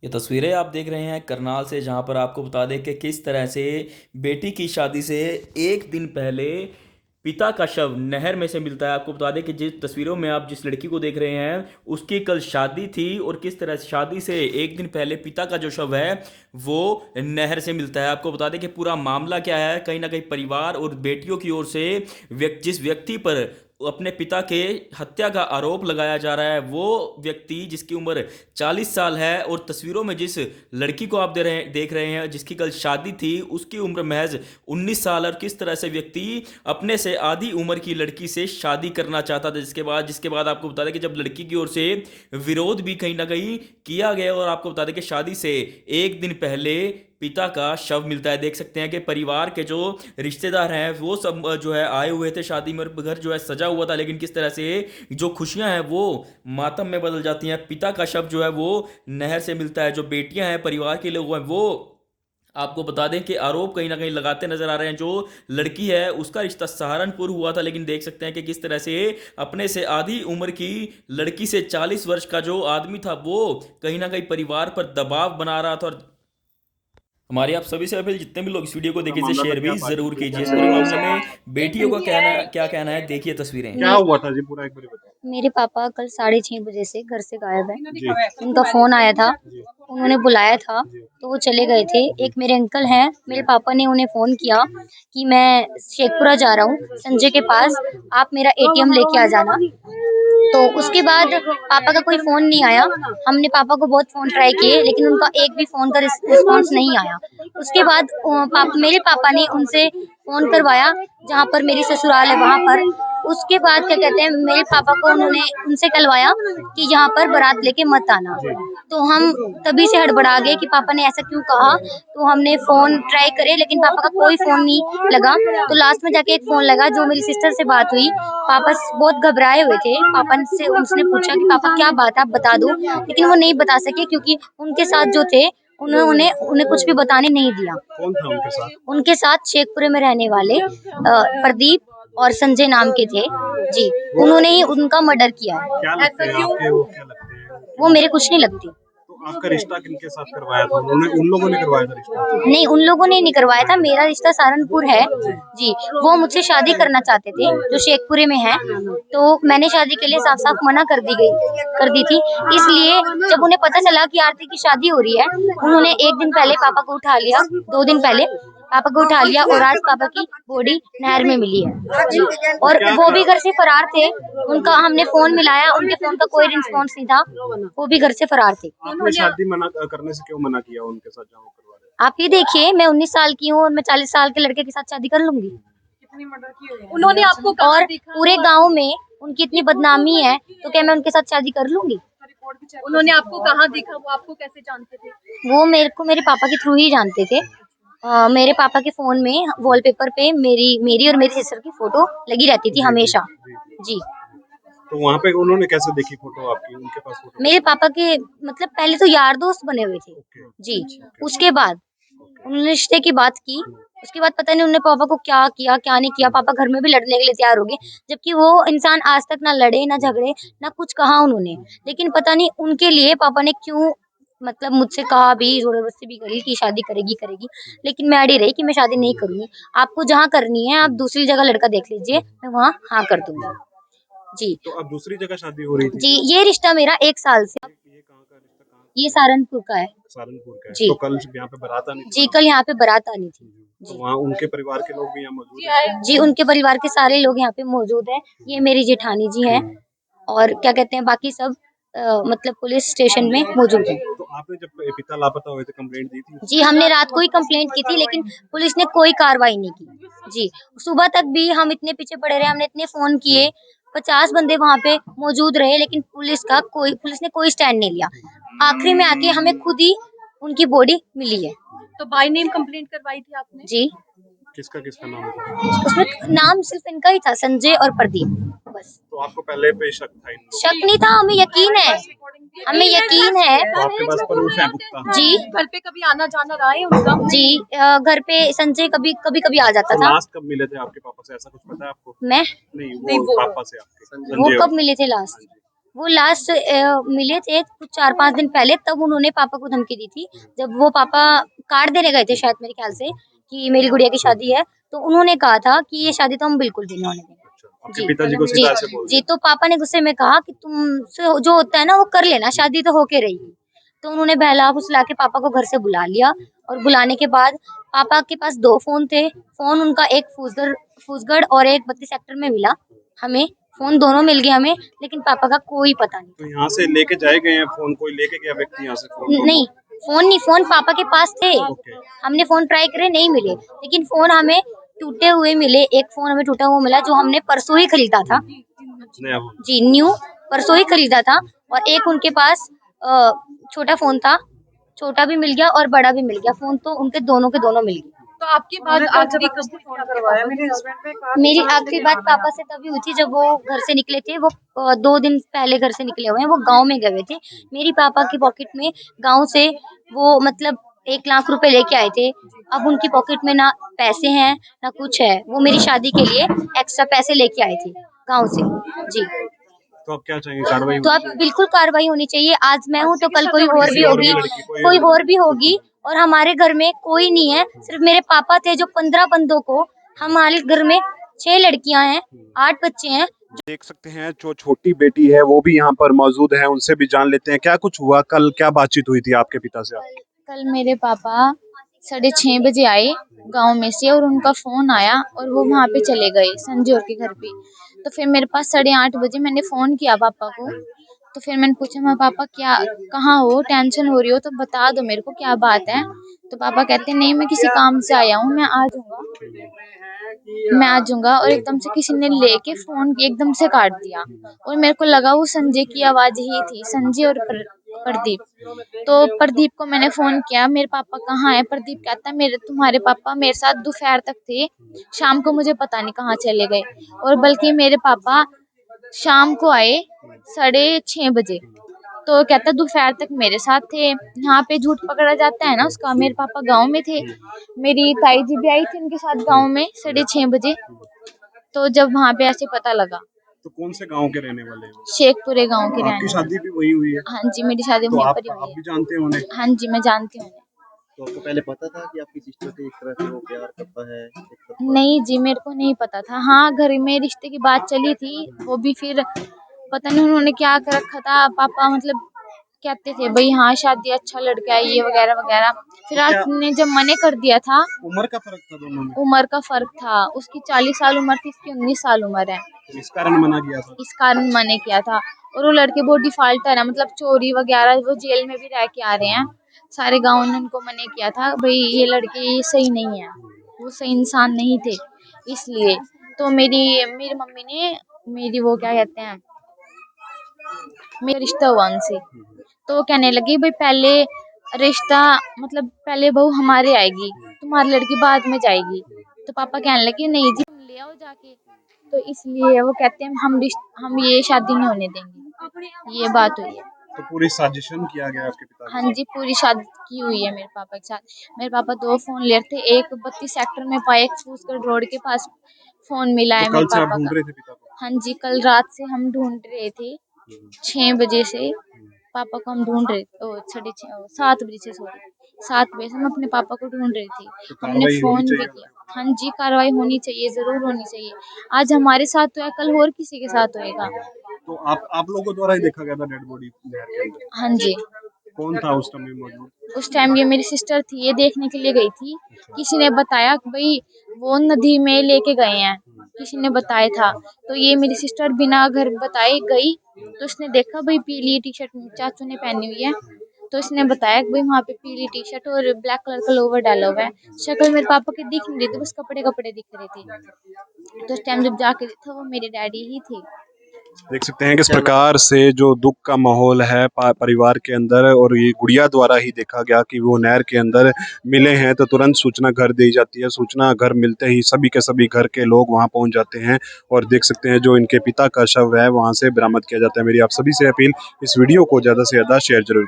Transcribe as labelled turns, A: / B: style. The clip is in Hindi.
A: ये तस्वीरें आप देख रहे हैं करनाल से, जहां पर आपको बता दें कि किस तरह से बेटी की शादी से एक दिन पहले पिता का शव नहर में से मिलता है। आपको बता दें कि जिस तस्वीरों में आप जिस लड़की को देख रहे हैं उसकी कल शादी थी, और किस तरह से शादी से एक दिन पहले पिता का जो शव है वो नहर से मिलता है। आपको बता दें कि पूरा मामला क्या है। कहीं ना कहीं परिवार और बेटियों की ओर से जिस व्यक्ति पर अपने पिता के हत्या का आरोप लगाया जा रहा है, वो व्यक्ति जिसकी उम्र 40 साल है, और तस्वीरों में जिस लड़की को आप देख रहे हैं जिसकी कल शादी थी, उसकी उम्र महज 19 साल। और किस तरह से व्यक्ति अपने से आधी उम्र की लड़की से शादी करना चाहता था, जिसके बाद आपको बता दें कि जब लड़की की ओर से विरोध भी कहीं ना कहीं किया गया, और आपको बता दें कि शादी से एक दिन पहले पिता का शव मिलता है। देख सकते हैं कि परिवार के जो रिश्तेदार हैं वो सब जो है आए हुए थे शादी में, और घर जो है सजा हुआ था, लेकिन किस तरह से जो खुशियां हैं वो मातम में बदल जाती हैं। पिता का शव जो है वो नहर से मिलता है। जो बेटियां हैं, परिवार के लोग हैं, वो आपको बता दें कि आरोप कहीं ना कहीं लगाते नजर आ रहे हैं। जो लड़की है उसका रिश्ता सहारनपुर हुआ था, लेकिन देख सकते हैं कि किस तरह से अपने से आधी उम्र की लड़की से 40 वर्ष का जो आदमी था वो कहीं ना कहीं परिवार पर दबाव बना रहा था। और हमारी आप सभी से अपील, जितने भी लोग इस वीडियो को
B: पूरा
A: देखें इसे
B: मामला था
A: शेयर
B: क्या,
A: भी जरूर
B: बातचीत हुई
A: कीजिए। इस
B: कैसे
A: पूरे
B: हुआ?
A: मामले में बेटियों का कहना क्या कहना है, देखिए तस्वीरें।
B: क्या हुआ था जी, पूरा एक बार बताओ।
C: मेरे पापा कल 6:30 बजे से घर से गायब है।
B: जी।
C: उनका फोन आया था,
B: जी।
C: उन्होंने बुलाया था
B: जी।
C: तो वो चले गए थे।
B: जी।
C: एक मेरे अंकल हैं, मेरे पापा ने उन्हें फोन किया कि मैं शेखपुरा जा रहा हूँ संजय के पास, आप मेरा एटीएम लेके आ जाना। तो उसके बाद पापा का कोई फोन नहीं आया। हमने पापा को बहुत फोन ट्राई किए लेकिन उनका एक भी फोन का रिस्पॉन्स नहीं आया। उसके बाद मेरे पापा ने उनसे फोन करवाया जहाँ पर मेरी ससुराल है वहाँ पर। उसके बाद क्या कहते हैं, मेरे पापा को उन्होंने उनसे कलवाया कि यहाँ पर बारात लेके मत आना। तो हम तभी से हड़बड़ा गए कि पापा ने ऐसा क्यों कहा। तो हमने फोन ट्राई करे लेकिन पापा का कोई फोन नहीं लगा। तो लास्ट में जाके एक फोन लगा, जो मेरी सिस्टर से बात हुई। पापा बहुत घबराए हुए थे। पापा से उसने पूछा कि पापा क्या बात है, आप बता दो, लेकिन वो नहीं बता सके क्योंकि उनके साथ जो थे उन्होंने उन्हें कुछ भी बताने नहीं दिया।
B: कौन था उनके साथ?
C: उनके साथ शेखपुरे में रहने वाले प्रदीप और संजय नाम के थे जी। उन्होंने ही उनका मर्डर किया है।
B: क्या लगते हैं आपके, वो क्या लगते हैं?
C: वो मेरे कुछ नहीं लगती।
B: तो आपका रिश्ता किनके साथ करवाया था उन्होंने? उन लोगों ने करवाया था रिश्ता?
C: नहीं, उन लोगों ने नहीं करवाया था। मेरा रिश्ता सहारनपुर है जी। वो मुझसे शादी करना चाहते थे जो शेखपुरे में है। तो मैंने शादी के लिए साफ साफ मना कर दी थी। इसलिए जब उन्हें पता चला कि आरती की शादी हो रही है, उन्होंने एक दिन पहले पापा को उठा लिया, 2 दिन पहले पापा को उठा लिया, और आज पापा की बॉडी नहर में मिली है जी। और वो भी घर से फरार थे। उनका हमने फोन मिलाया, उनके फोन का कोई रिस्पॉन्स नहीं था। वो भी घर से फरार थे।
B: आपने शादी मना करने से क्यों मना किया उनके साथ जहाँ वो करवा रहे
C: आप ये देखिए, मैं 19 साल की हूँ और मैं 40 साल के लड़के के साथ शादी कर लूंगी।
D: उन्होंने आपको
C: और पूरे गांव में उनकी इतनी बदनामी है तो क्या मैं उनके साथ शादी कर लूंगी?
D: उन्होंने आपको कहाँ देखा, वो आपको कैसे जानते थे?
C: वो मेरे को मेरे पापा के थ्रू ही जानते थे। मेरे पापा के फोन में वॉलपेपर पे मेरी और मेरी सिस्टर की फोटो लगी रहती थी हमेशा जी।
B: तो वहाँ पे उन्होंने कैसे देखी फोटो आपकी? उनके पास फोटो?
C: मेरे पापा के मतलब पहले तो यार दोस्त बने हुए थे जी। उसके बाद उन्होंने रिश्ते की बात की। उसके बाद पता नहीं उन्होंने पापा को क्या किया क्या नहीं किया। पापा घर में भी लड़ने के लिए तैयार हो गए, जबकि वो इंसान आज तक ना लड़े ना झगड़े ना कुछ कहा उन्होंने। लेकिन पता नहीं उनके लिए पापा ने क्यों मतलब मुझसे कहा भी, जबरदस्ती भी करी कि शादी करेगी करेगी। लेकिन मैं अड़ी रही कि मैं शादी नहीं करूंगी। आपको जहाँ करनी है आप दूसरी जगह लड़का देख लीजिए, मैं वहाँ हाँ कर दूंगी जी।
B: तो अब दूसरी जगह शादी हो रही थी?
C: जी, ये रिश्ता मेरा 1 साल से,
B: ये कहाँ का रिश्ता, कहाँ का?
C: ये सहारनपुर का है।
B: सहारनपुर का है।
C: जी
B: तो कल यहाँ पे बारात आनी थी?
C: जी, कल यहाँ पे बारात आनी थी
B: तो
C: जी।
B: वहाँ उनके परिवार के लोग भी यहाँ मौजूद हैं?
C: जी, उनके परिवार के सारे लोग यहाँ पे मौजूद हैं। ये मेरी जेठानी जी हैं, और क्या कहते हैं बाकी सब मतलब पुलिस स्टेशन में मौजूद हैं।
B: तो आपने जब पिता लापता हुए थे कंप्लेंट दी थी?
C: जी, हमने रात को ही कंप्लेंट की थी लेकिन पुलिस ने कोई कार्रवाई नहीं की जी। सुबह तक भी हम इतने पीछे पड़े रहे, हमने इतने फोन किए, 50 बंदे वहाँ पे मौजूद रहे, लेकिन पुलिस ने कोई स्टैंड नहीं लिया। आखिरी में आके हमें खुद ही उनकी बॉडी मिली है
D: तो बाय नेम कंप्लेंट करवाई थी आपने?
C: जी।
B: किसका किसका नाम था?
C: उसमें नाम सिर्फ इनका ही था, संजय और प्रदीप, बस।
B: तो आपको पहले पे शक था इन लोगों
C: शक नहीं था, हमें यकीन है, हमें यकीन है
B: पे? तो आपके पास प्रूफ है पुख्ता?
C: जी।
D: घर पे कभी आना जाना रहा है उनका?
C: जी, घर पे संजय कभी कभी आ जाता
B: तो
C: था।
B: लास्ट कब मिले थे आपके पापा से, ऐसा कुछ पता है आपको?
C: मैं
B: नहीं,
D: नहीं,
B: वो
D: वो
B: पापा से आपके
C: वो
B: संजय
C: कब मिले थे लास्ट? वो लास्ट मिले थे कुछ 4-5 दिन पहले, तब उन्होंने पापा को धमकी दी थी। जब वो पापा कार्ड देने गए थे शायद मेरे ख्याल से कि मेरी गुड़िया की शादी है, तो उन्होंने कहा था कि ये शादी तो हम बिल्कुल भी नहीं होने देंगे।
B: आपके
C: जी,
B: पिताजी को
C: जी,
B: सीधा ऐसे बोल
C: जी, तो पापा ने गुस्से में कहा कि तुमसे जो होता है ना वो कर लेना, शादी तो होके रहेगी। तो उन्होंने बहला-फुसला के पापा को घर से बुला लिया और बुलाने के बाद पापा के पास 2 फ़ोन थे। फ़ोन उनका एक फूसगढ़ और एक 32 सेक्टर में मिला हमें। फ़ोन दोनों मिल गए हमें, लेकिन पापा का कोई पता नहीं।
B: तो यहाँ से लेके जाए गए हैं फोन, कोई लेके गया व्यक्ति यहाँ से फोन?
C: नहीं, फ़ोन पापा के पास थे।
B: ओके।
C: हमने फ़ोन ट्राई करे, नहीं मिले, लेकिन फ़ोन हमें टूटे हुए मिले। एक फ़ोन हमें टूटा हुआ मिला जो हमने परसों ही खरीदा था।
B: नया फोन।
C: जी, न्यू परसों ही खरीदा था। और एक उनके पास छोटा फ़ोन था, छोटा भी मिल गया और बड़ा भी मिल गया। फ़ोन तो उनके दोनों के दोनों मिल गए।
D: तो आपके बाद आखिरी कब फोन करवाया मेरे हस्बैंड?
C: मेरी आखिरी बात पापा से तभी हुई थी जब वो घर से निकले थे। वो 2 दिन पहले घर से निकले हुए हैं, वो गाँव में गए हुए थे। मेरी पापा की पॉकेट में गाँव से वो मतलब 1 लाख रुपए लेके आए थे। अब उनकी पॉकेट में ना पैसे हैं, ना कुछ है। वो मेरी शादी के लिए एक्स्ट्रा पैसे लेके आए थे गाँव से। जी।
B: तो आप क्या चाहेंगे, कार्रवाई
C: तो
B: होनी
C: अब
B: चाहिए?
C: बिल्कुल कार्रवाई होनी चाहिए। आज मैं हूँ तो कल कोई और भी
B: किसी और
C: होगी,
B: भी लड़की को
C: कोई और भी होगी। और हमारे घर में कोई नहीं है, सिर्फ मेरे पापा थे जो 15 बंदों को, हमारे घर में 6 लड़कियां हैं, 8 बच्चे हैं।
B: देख सकते हैं जो छोटी बेटी है वो भी यहाँ पर मौजूद है, उनसे भी जान लेते हैं क्या कुछ हुआ, कल क्या बातचीत हुई थी आपके पिता से?
E: कल मेरे पापा 6:30 बजे आए गांव में से, और उनका फ़ोन आया और वो वहाँ पे चले गए संजय और के घर पे। तो फिर मेरे पास 8:30 बजे मैंने फ़ोन किया पापा को। तो फिर मैंने पूछा, मैं पापा क्या कहाँ हो, टेंशन हो रही हो तो बता दो मेरे को क्या बात है। तो पापा कहते नहीं मैं किसी काम से आया हूँ, मैं आ जाऊंगा। और एकदम से किसी ने लेके फ़ोन एकदम से काट दिया, और मेरे को लगा वो संजय की आवाज़ ही थी, संजय और प्रदीप। तो प्रदीप को मैंने फ़ोन किया, मेरे पापा कहाँ हैं? प्रदीप कहता मेरे तुम्हारे पापा मेरे साथ दोपहर तक थे, शाम को मुझे पता नहीं कहाँ चले गए। और बल्कि मेरे पापा शाम को आए 6:30 बजे। तो कहता दोपहर तक मेरे साथ थे। यहाँ पे झूठ पकड़ा जाता है ना उसका। मेरे पापा गाँव में थे, मेरी ताई जी भी आई थी उनके साथ गाँव में 6:30 बजे। तो जब वहाँ पे ऐसे पता लगा।
B: तो कौन से गांव के रहने वाले हो?
E: शेखपुरे गाँव के रहने
B: आपकी
E: वाले।
B: शादी भी वही हुई है?
E: हाँ जी, मेरी शादी
B: तो
E: वहीं
B: आप
E: पर ही हुई
B: आप
E: है।
B: भी जानते हैं उन्हें?
E: हाँ जी, मैं जानती हूँ उन्हें।
F: तो आपको पहले पता था कि आपकी सिस्टर से एक तरह से वो प्यार करता है, एक तरफा?
E: नहीं जी, मेरे को नहीं पता था। हाँ, घर में रिश्ते की बात चली थी, वो भी फिर पता नहीं उन्होंने क्या कर रखा था। पापा मतलब कहते थे भाई हाँ शादी अच्छा लड़का है ये वगैरह वगैरह। फिर
B: क्या
E: आपने जब मने कर दिया था,
B: उम्र का फर्क था दोनों में?
E: उम्र का फर्क था, उसकी 40 साल उम्र थी, इसकी 19 साल उम्र है।
B: तो इस कारण मना किया था?
E: इस कारण मने किया था। और वो लड़के बहुत डिफाल्टर है, मतलब चोरी वगैरह, वो जेल में भी रह के आ रहे हैं। सारे गाँव ने उनको मने किया था भाई ये लड़के ये सही नहीं है, वो सही इंसान नहीं थे। इसलिए तो मेरी मेरी मम्मी ने मेरी वो क्या कहते हैं, मेरा रिश्ता हुआ उनसे। तो वो कहने लगी भाई पहले रिश्ता मतलब पहले बहू हमारे आएगी, तुम्हारी लड़की बाद में जाएगी। तो पापा कहने लगे नहीं जी तुम ले आओ जाके। तो इसलिए वो कहते हैं हम ये शादी नहीं होने देंगे, ये बात हुई है।
B: तो पूरी साजिशन किया गया आपके पिता
E: हाँ जी, पूरी शादी की हुई है मेरे पापा के साथ। मेरे पापा 2 फ़ोन लिए थे, एक 32 सेक्टर में पाया, एक फूसगढ़ रोड के पास फ़ोन मिला
B: तो
E: है
B: कल
E: मेरे
B: से आप
E: पापा
B: ढूंढ
E: का।
B: रहे थे पिता को?
E: हाँ जी, कल रात से हम ढूंढ रहे थे, 6 बजे से पापा को हम ढूंढ रहे थे। 7 बजे से, सॉरी 7 बजे से हम अपने पापा को ढूंढ रहे थे।
B: तो
E: हमने
B: कार्रवाई होनी
E: फ़ोन भी
B: चाहिए
E: किया। हाँ जी, कार्रवाई होनी चाहिए, ज़रूर होनी चाहिए। आज हमारे साथ तो है, कल और किसी के साथ होएगा।
B: तो आप लोगों द्वारा ही देखा गया था डेड बॉडी नहर के अंदर?
E: हाँ जी,
B: कौन था उस समय मौजूद?
E: उस टाइम ये मेरी सिस्टर थी, ये देखने के लिए गई थी। किसी ने बताया कि भाई वो नदी में लेके गए हैं, किसी ने बताया था। तो ये मेरी सिस्टर बिना घर बताए गई, तो उसने देखा भाई पीली टी-शर्ट चाचू ने पहनी हुई है। तो इसने बताया कि भाई वहाँ पे पीली टी-शर्ट और ब्लैक कलर का लोवर डाला हुआ है। शक्ल मेरे पापा की दिख नहीं रही थी, बस कपड़े कपड़े दिख रहे थे। तो उस टाइम जब जाके देखा वो मेरे डैडी ही थे।
B: देख सकते हैं किस प्रकार से जो दुख का माहौल है परिवार के अंदर, और ये गुड़िया द्वारा ही देखा गया कि वो नहर के अंदर मिले हैं। तो तुरंत सूचना घर दी जाती है, सूचना घर मिलते ही सभी के सभी घर के लोग वहां पहुंच जाते हैं, और देख सकते हैं जो इनके पिता का शव है वहां से बरामद किया जाता है। मेरी आप सभी से अपील, इस वीडियो को ज़्यादा से ज़्यादा शेयर जरूर करें।